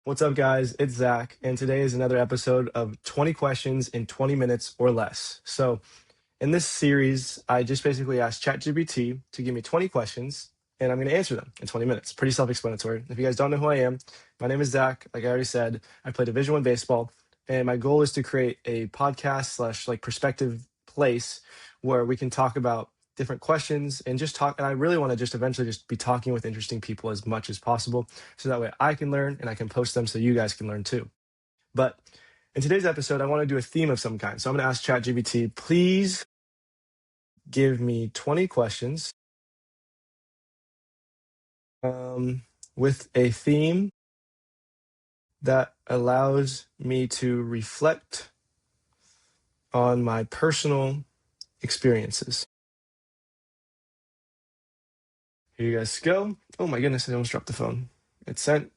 What's up, guys? It's Zach, and today is another episode of 20 questions in 20 minutes or less. So, in this series, I just basically asked ChatGPT to give me 20 questions, and I'm going to answer them in 20 minutes. Pretty self-explanatory. If you guys don't know who I am, my name is Zach. Like I already said, I play Division I baseball, and my goal is to create a podcast slash like perspective place where we can talk about different questions and just talk. And I really want to just eventually just be talking with interesting people as much as possible. So that way I can learn and I can post them so you guys can learn too. But in today's episode, I want to do a theme of some kind. So I'm going to ask ChatGPT, please give me 20 questions with a theme that allows me to reflect on my personal experiences. Here you guys go. Oh my goodness, I almost dropped the phone. It's sent.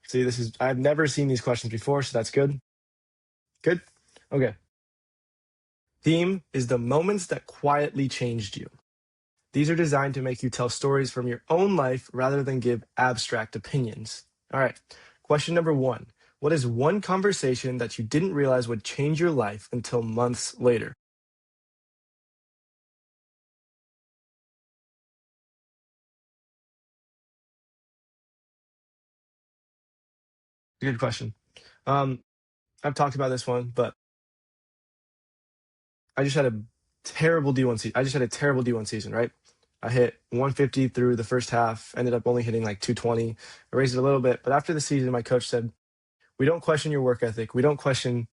See, I've never seen these questions before, so that's good. Good? Okay. Theme is the moments that quietly changed you. These are designed to make you tell stories from your own life rather than give abstract opinions. All right. Question number 1. What is one conversation that you didn't realize would change your life until months later? Good question. Um, I've talked about this one, but I just had a terrible D1 season. I just had a terrible D1 season, right? I hit 150 through the first half, ended up only hitting like 220. I raised it a little bit, but after the season, my coach said, "We don't question your work ethic. We don't question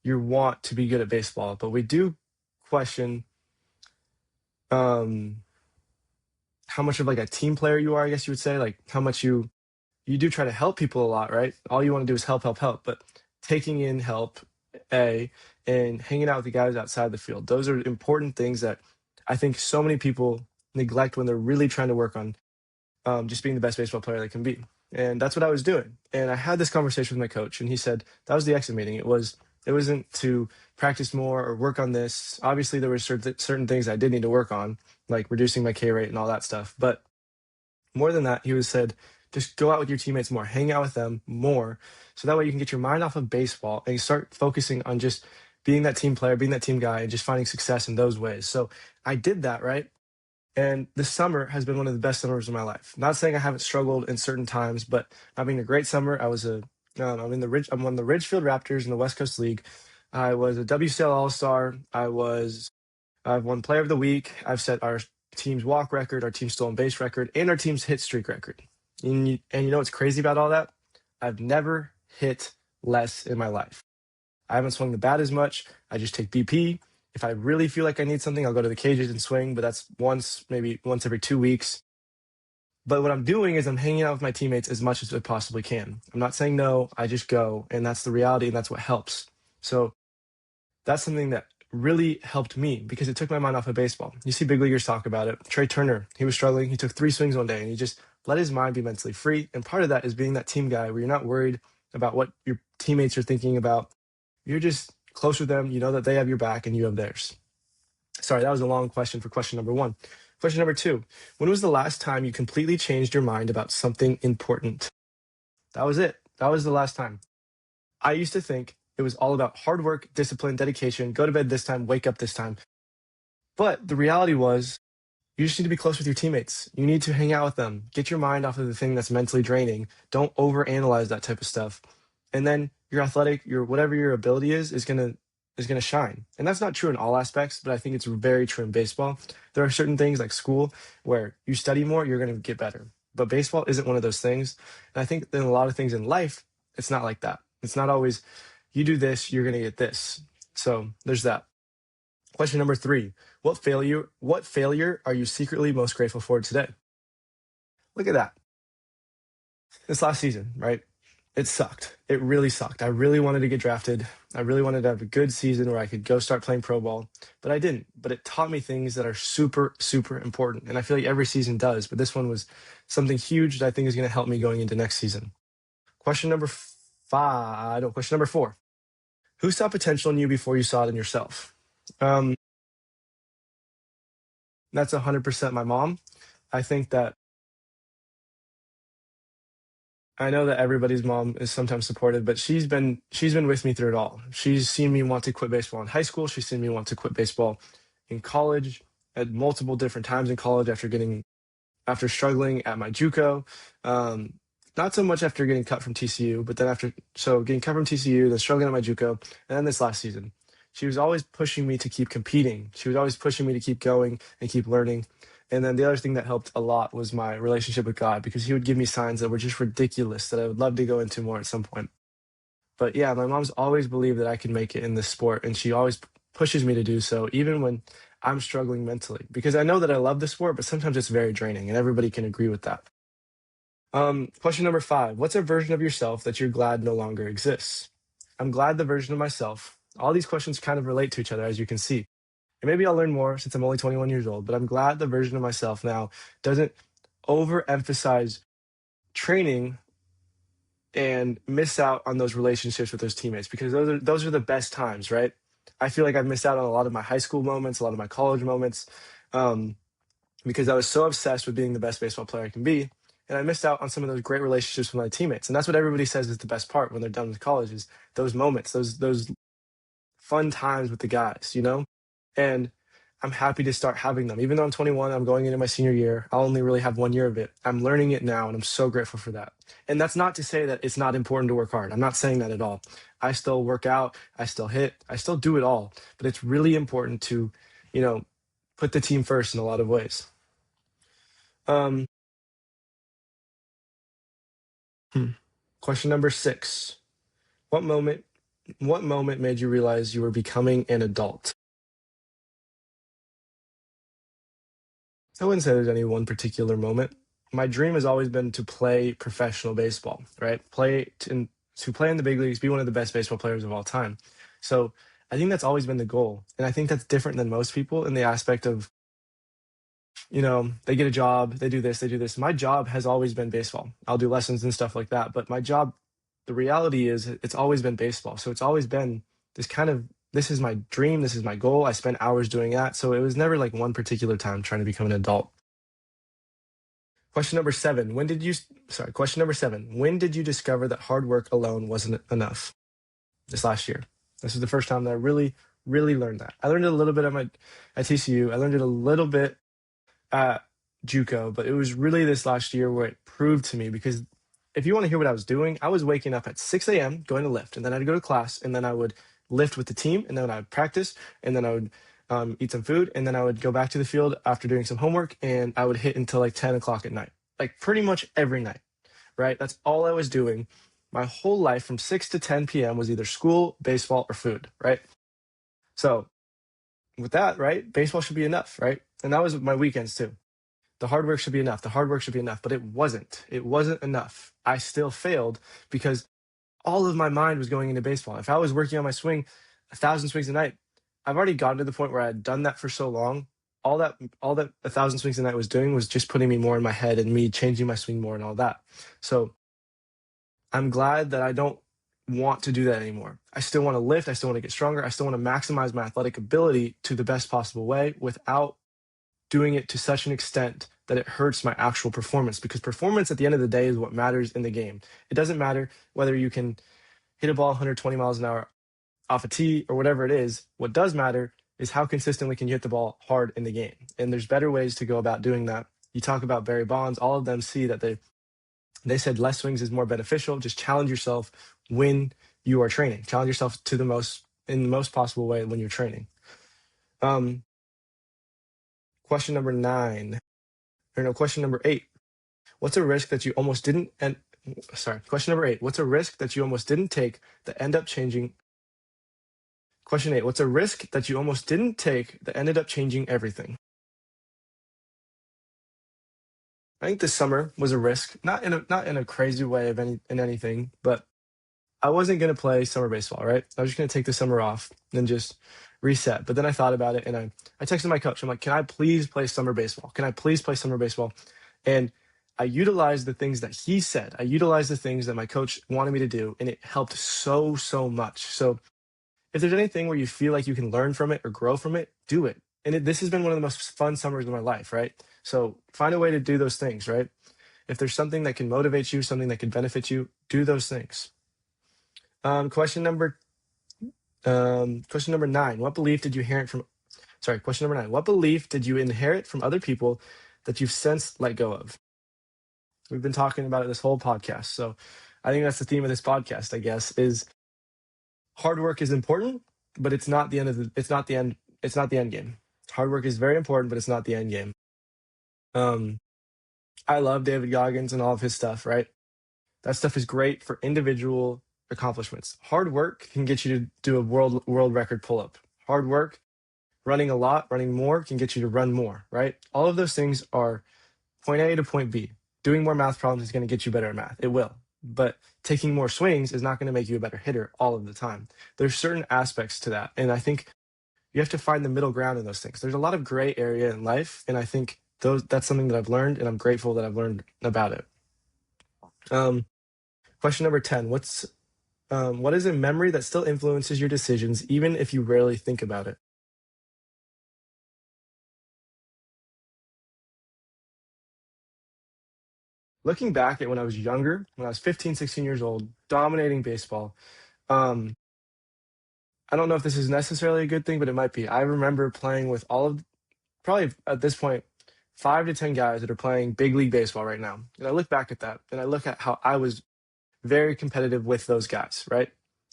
your want to be good at baseball, but we do question um how much of like a team player you are, I guess you would say, like how much you do try to help people a lot, right? All you want to do is help, help, help. But taking in help, A, and hanging out with the guys outside the field, those are important things that I think so many people neglect when they're really trying to work on just being the best baseball player they can be. And that's what I was doing. And I had this conversation with my coach, and he said that was the exit meeting. It wasn't to practice more or work on this. Obviously, there were certain things I did need to work on, like reducing my K rate and all that stuff. But more than that, he was said, just go out with your teammates more, hang out with them more, so that way you can get your mind off of baseball and you start focusing on just being that team player, being that team guy, and just finding success in those ways. So I did that, right? And this summer has been one of the best summers of my life. Not saying I haven't struggled in certain times, but having a great summer. I'm on the Ridgefield Raptors in the West Coast League. I was a WCL All Star. I've won Player of the Week. I've set our team's walk record, our team's stolen base record, and our team's hit streak record. And you know what's crazy about all that? I've never hit less in my life. I haven't swung the bat as much. I just take BP. If I really feel like I need something, I'll go to the cages and swing, but that's maybe once every 2 weeks. But what I'm doing is I'm hanging out with my teammates as much as I possibly can. I'm not saying no, I just go, and that's the reality, and that's what helps. So that's something that really helped me because it took my mind off of baseball. You see big leaguers talk about it. Trey Turner, he was struggling. He took 3 swings one day, and he just let his mind be mentally free. And part of that is being that team guy where you're not worried about what your teammates are thinking about. You're just close with them. You know that they have your back and you have theirs. Sorry, that was a long question for question number 1. Question number 2. When was the last time you completely changed your mind about something important? That was it. That was the last time. I used to think it was all about hard work, discipline, dedication, go to bed this time, wake up this time. But the reality was, you just need to be close with your teammates. You need to hang out with them. Get your mind off of the thing that's mentally draining. Don't overanalyze that type of stuff. And then your athletic, your whatever your ability is gonna shine. And that's not true in all aspects, but I think it's very true in baseball. There are certain things like school where you study more, you're gonna get better. But baseball isn't one of those things. And I think in a lot of things in life, it's not like that. It's not always you do this, you're gonna get this. So there's that. Question number 3. What failure are you secretly most grateful for today? Look at that. This last season, right? It sucked. It really sucked. I really wanted to get drafted. I really wanted to have a good season where I could go start playing pro ball, but I didn't. But it taught me things that are super, super important. And I feel like every season does, but this one was something huge that I think is going to help me going into next season. Question number 5. No, question number 4. Who saw potential in you before you saw it in yourself? Um, that's 100% my mom. I think that I know that everybody's mom is sometimes supportive, but she's been with me through it all. She's seen me want to quit baseball in high school. She's seen me want to quit baseball in college at multiple different times in college after struggling at my JUCO. Um, Not so much after getting cut from TCU, but then getting cut from TCU, then struggling at my JUCO, and then this last season. She was always pushing me to keep competing. She was always pushing me to keep going and keep learning. And then the other thing that helped a lot was my relationship with God because he would give me signs that were just ridiculous that I would love to go into more at some point. But yeah, my mom's always believed that I can make it in this sport, and she always pushes me to do so, even when I'm struggling mentally. Because I know that I love the sport, but sometimes it's very draining, and everybody can agree with that. Question number 5. What's a version of yourself that you're glad no longer exists? I'm glad the version of myself. All these questions kind of relate to each other, as you can see. And maybe I'll learn more since I'm only 21 years old, but I'm glad the version of myself now doesn't overemphasize training and miss out on those relationships with those teammates because those are the best times, right? I feel like I've missed out on a lot of my high school moments, a lot of my college moments, um, because I was so obsessed with being the best baseball player I can be, and I missed out on some of those great relationships with my teammates. And that's what everybody says is the best part when they're done with college is those moments, those fun times with the guys, you know? And I'm happy to start having them. Even though I'm 21, I'm going into my senior year. I'll only really have 1 year of it. I'm learning it now, and I'm so grateful for that. And that's not to say that it's not important to work hard. I'm not saying that at all. I still work out, I still hit, I still do it all. But it's really important to, you know, put the team first in a lot of ways. Um, hmm. Question number 6. What moment what moment made you realize you were becoming an adult? I wouldn't say there's any one particular moment. My dream has always been to play professional baseball, right? To play in the big leagues, be one of the best baseball players of all time. So I think that's always been the goal. And I think that's different than most people in the aspect of, they get a job, they do this, they do this. My job has always been baseball. I'll do lessons and stuff like that. But my job, the reality is it's always been baseball. So it's always been this is my dream, this is my goal. I spent hours doing that. So it was never like one particular time trying to become an adult. Question number 7. Question number 7. When did you discover that hard work alone wasn't enough? This last year. This is the first time that I really, really learned that. I learned it a little bit at TCU. I learned it a little bit at JUCO, but it was really this last year where it proved to me because if you want to hear what I was doing, I was waking up at 6 a.m. going to lift, and then I'd go to class, and then I would lift with the team, and then I'd practice, and then I would eat some food, and then I would go back to the field after doing some homework, and I would hit until like 10 o'clock at night, like pretty much every night, right? That's all I was doing. My whole life from 6 to 10 p.m. was either school, baseball, or food, right? So with that, right, baseball should be enough, right? And that was my weekends too. The hard work should be enough. The hard work should be enough, but it wasn't. It wasn't enough. I still failed because all of my mind was going into baseball. If I was working on my swing 1,000 swings a night, I've already gotten to the point where I had done that for so long. All that 1,000 swings a night was doing was just putting me more in my head and me changing my swing more and all that. So I'm glad that I don't want to do that anymore. I still want to lift. I still want to get stronger. I still want to maximize my athletic ability to the best possible way without doing it to such an extent that it hurts my actual performance because performance at the end of the day is what matters in the game. It doesn't matter whether you can hit a ball 120 miles an hour off a tee or whatever it is. What does matter is how consistently can you hit the ball hard in the game. And there's better ways to go about doing that. You talk about Barry Bonds, all of them see that they said less swings is more beneficial. Just challenge yourself when you are training. Challenge yourself in the most possible way when you're training. Um, question number 9. Or no, question number 8. What's a risk that you almost didn't and sorry, question number 8. What's a risk that you almost didn't take that end up changing Question 8. What's a risk that you almost didn't take that ended up changing everything? I think this summer was a risk, not in a crazy way in anything, but I wasn't going to play summer baseball, right? I was just going to take the summer off and just reset. But then I thought about it and I texted my coach. I'm like, can I please play summer baseball? Can I please play summer baseball? And I utilized the things that he said. I utilized the things that my coach wanted me to do, and it helped so, so much. So if there's anything where you feel like you can learn from it or grow from it, do it. And this has been one of the most fun summers of my life, right? So find a way to do those things, right? If there's something that can motivate you, something that can benefit you, do those things. Um, question number question number 9. What belief did you inherit from sorry, question number 9. What belief did you inherit from other people that you've since let go of? We've been talking about it this whole podcast. So I think that's the theme of this podcast, I guess, is hard work is important, but it's not the end game. Hard work is very important, but it's not the end game. Um, I love David Goggins and all of his stuff, right? That stuff is great for individual accomplishments. Hard work can get you to do a world record pull up. Hard work, running a lot, running more can get you to run more, right? All of those things are point A to point B. Doing more math problems is going to get you better at math. It will. But taking more swings is not going to make you a better hitter all of the time. There's certain aspects to that. And I think you have to find the middle ground in those things. There's a lot of gray area in life. And I think that's something that I've learned, and I'm grateful that I've learned about it. Question number 10. What is a memory that still influences your decisions, even if you rarely think about it? Looking back at when I was younger, when I was 15, 16 years old, dominating baseball, um, I don't know if this is necessarily a good thing, but it might be. I remember playing with all of, probably at this point, 5 to 10 guys that are playing big league baseball right now. And I look back at that and I look at how I was very competitive with those guys, right?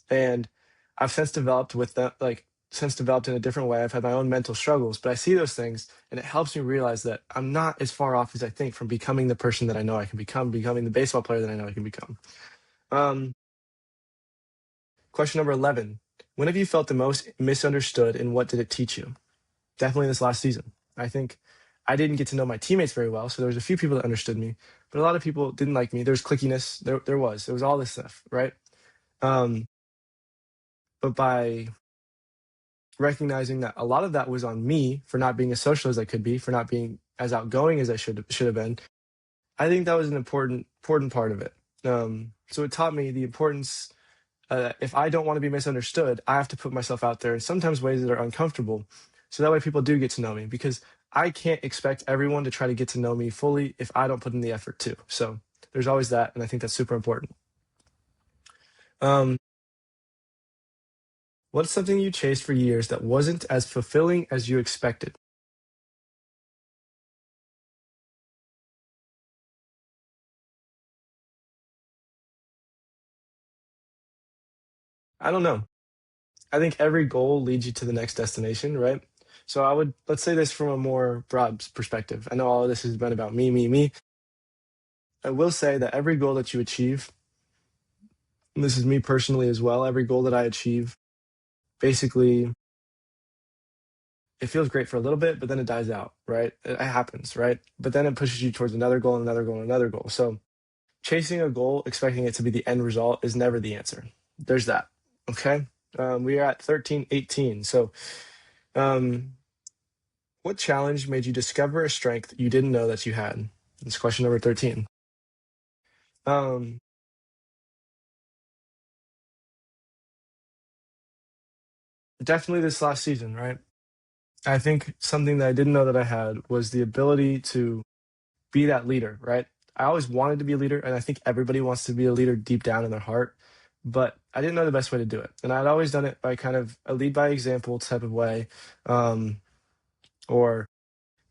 And I've since developed with them, like since developed in a different way. I've had my own mental struggles, but I see those things and it helps me realize that I'm not as far off as I think from becoming the person that I know I can become, becoming the baseball player that I know I can become. Um, Question number 11. When have you felt the most misunderstood and what did it teach you? Definitely this last season. I think I didn't get to know my teammates very well, so there was a few people that understood me, but a lot of people didn't like me. There was clickiness. There was all this stuff, right? Um, but by recognizing that a lot of that was on me for not being as social as I could be, for not being as outgoing as I should have been, I think that was an important part of it. So it taught me the importance. If I don't want to be misunderstood, I have to put myself out there in sometimes ways that are uncomfortable. So that way people do get to know me, because I can't expect everyone to try to get to know me fully if I don't put in the effort too. So there's always that. And I think that's super important. Um, what's something you chased for years that wasn't as fulfilling as you expected? I don't know. I think every goal leads you to the next destination, right? So let's say this from a more broad perspective. I know all of this has been about me, me, me. I will say that every goal that you achieve, and this is me personally as well, every goal that I achieve, basically, it feels great for a little bit, but then it dies out, right? It happens, right? But then it pushes you towards another goal, another goal, another goal. So chasing a goal, expecting it to be the end result is never the answer. There's that. Okay. We are at 13:18. So, um, what challenge made you discover a strength you didn't know that you had? That's question number 13. Um, Definitely this last season, right? I think something that I didn't know that I had was the ability to be that leader, right? I always wanted to be a leader, and I think everybody wants to be a leader deep down in their heart, but I didn't know the best way to do it. And I'd always done it by kind of a lead by example type of way, um, or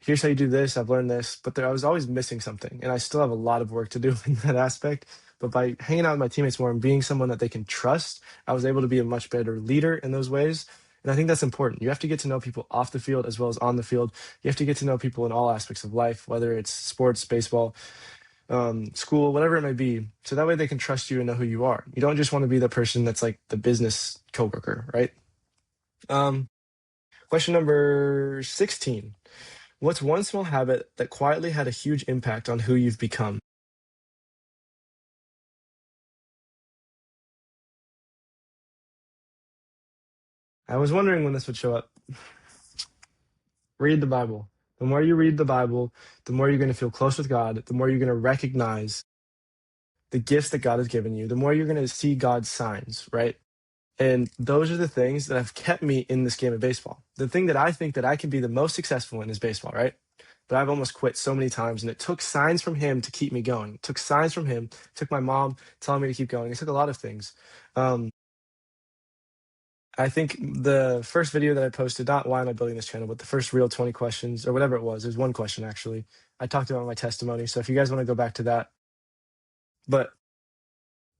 here's how you do this. I've learned this, but I was always missing something, and I still have a lot of work to do in that aspect. But by hanging out with my teammates more and being someone that they can trust, I was able to be a much better leader in those ways. And I think that's important. You have to get to know people off the field as well as on the field. You have to get to know people in all aspects of life, whether it's sports, baseball, school, whatever it may be. So that way they can trust you and know who you are. You don't just want to be the person that's like the business coworker, right? Um, Question number 16. What's one small habit that quietly had a huge impact on who you've become? I was wondering when this would show up. Read the Bible. The more you read the Bible, the more you're going to feel close with God, the more you're going to recognize the gifts that God has given you, the more you're going to see God's signs, right? And those are the things that have kept me in this game of baseball. The thing that I think that I can be the most successful in is baseball, right? but I've almost quit so many times. And it took signs from him to keep me going. It took signs from him, it took my mom telling me to keep going. It took a lot of things. Um, I think the first video that I posted, not why am I building this channel, but the first real 20 questions or whatever it was one question actually. I talked about my testimony. So if you guys want to go back to that, but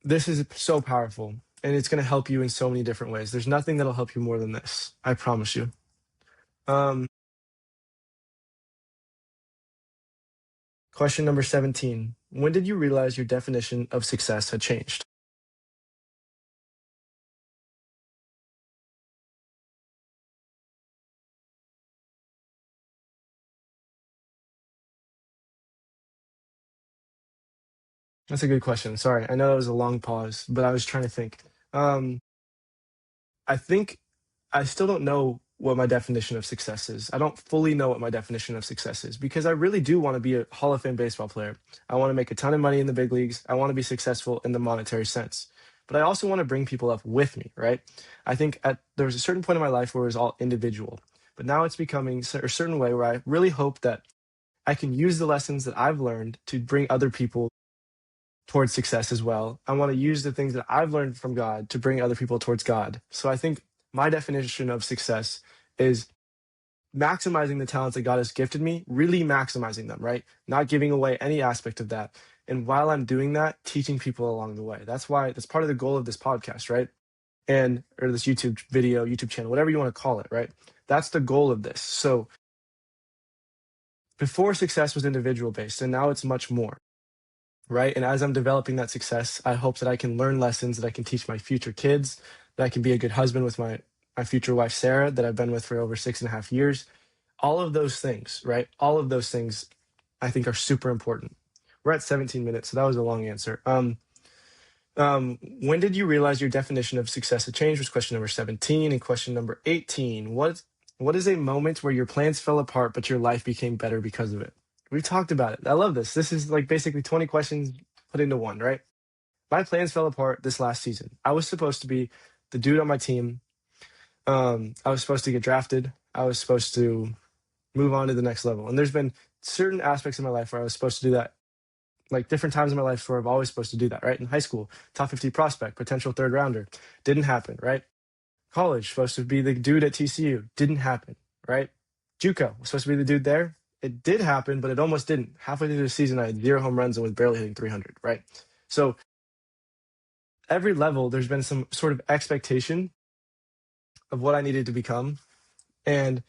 this is so powerful and it's going to help you in so many different ways. There's nothing that'll help you more than this. I promise you. Um, Question number 17. When did you realize your definition of success had changed? That's a good question. Sorry. I know it was a long pause, but I was trying to think. Um, I think I still don't know what my definition of success is. I don't fully know what my definition of success is because I really do want to be a Hall of Fame baseball player. I want to make a ton of money in the big leagues. I want to be successful in the monetary sense. But I also want to bring people up with me, right? I think there was a certain point in my life where it was all individual, but now it's becoming a certain way where I really hope that I can use the lessons that I've learned to bring other people towards success as well. I want to use the things that I've learned from God to bring other people towards God. So I think my definition of success is maximizing the talents that God has gifted me, really maximizing them, right? Not giving away any aspect of that. And while I'm doing that, teaching people along the way. That's part of the goal of this podcast, right? Or this YouTube video, YouTube channel, whatever you want to call it, right? That's the goal of this. So before success was individual based, and now it's much more. Right. And as I'm developing that success, I hope that I can learn lessons that I can teach my future kids, that I can be a good husband with my future wife, Sarah, that I've been with for over 6.5 years. All of those things, right? All of those things I think are super important. We're at 17 minutes, so that was a long answer. When did you realize your definition of success had changed was question number 17. And question number 18. What is a moment where your plans fell apart, but your life became better because of it? We've talked about it. I love this. This is like basically 20 questions put into one, right? My plans fell apart this last season. I was supposed to be the dude on my team. I was supposed to get drafted. I was supposed to move on to the next level. And there's been certain aspects of my life where I was supposed to do that. Like different times in my life where I've always supposed to do that, right? In high school, top 50 prospect, potential third rounder. Didn't happen, right? College, supposed to be the dude at TCU. Didn't happen, right? JUCO, was supposed to be the dude there. It did happen, but it almost didn't. Halfway through the season, I had 0 home runs and was barely hitting 300, right? So every level, there's been some sort of expectation of what I needed to become. And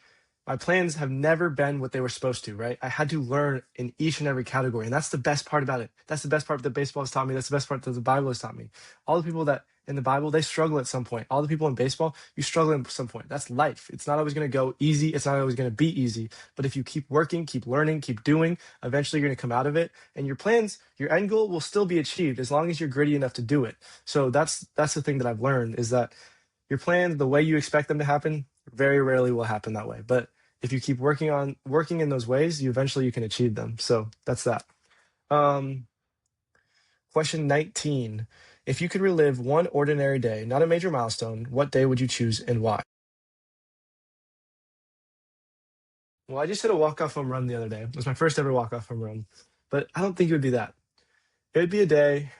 my plans have never been what they were supposed to, right? I had to learn in each and every category. And that's the best part about it. That's the best part that baseball has taught me. That's the best part that the Bible has taught me. All the people that in the Bible, they struggle at some point. All the people in baseball, you struggle at some point. That's life. It's not always going to go easy. It's not always going to be easy. But if you keep working, keep learning, keep doing, eventually you're going to come out of it. And your plans, your end goal will still be achieved as long as you're gritty enough to do it. So that's the thing that I've learned is that your plans, the way you expect them to happen, very rarely will happen that way. But if you keep working in those ways, you can achieve them. So that's that. Question 19. If you could relive one ordinary day, not a major milestone, what day would you choose and why? Well, I just hit a walk-off home run the other day. It was my first ever walk-off home run. But I don't think it would be that. It would be a day.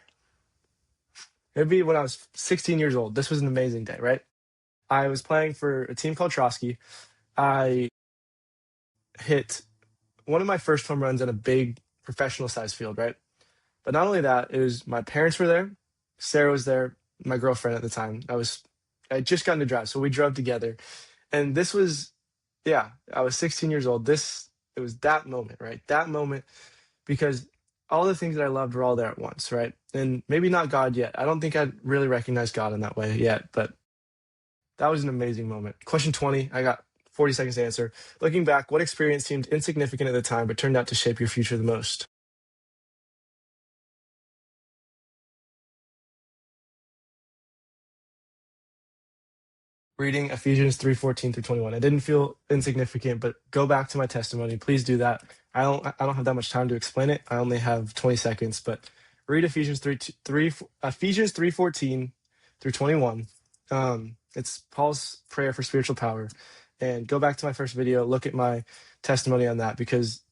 It would be when I was 16 years old. This was an amazing day, right? I was playing for a team called Trotsky. I hit one of my first home runs at a big professional size field, right? But not only that, it was my parents were there, Sarah was there, my girlfriend at the time. I had just gotten to drive, so we drove together. And this was, yeah, I was 16 years old. It was that moment, right? That moment, because all the things that I loved were all there at once, right? And maybe not God yet. I don't think I'd really recognize God in that way yet, but that was an amazing moment. Question 20, I got 40 seconds to answer. Looking back, what experience seemed insignificant at the time but turned out to shape your future the most? Reading Ephesians 3:14 through 21. I didn't feel insignificant, but go back to my testimony. Please do that. I don't have that much time to explain it. I only have 20 seconds, but read Ephesians 3:14 through 21. It's Paul's prayer for spiritual power. And go back to my first video, look at my testimony on that because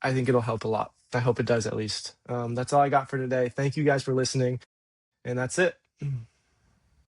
I think it'll help a lot. I hope it does at least. That's all I got for today. Thank you guys for listening, and that's it.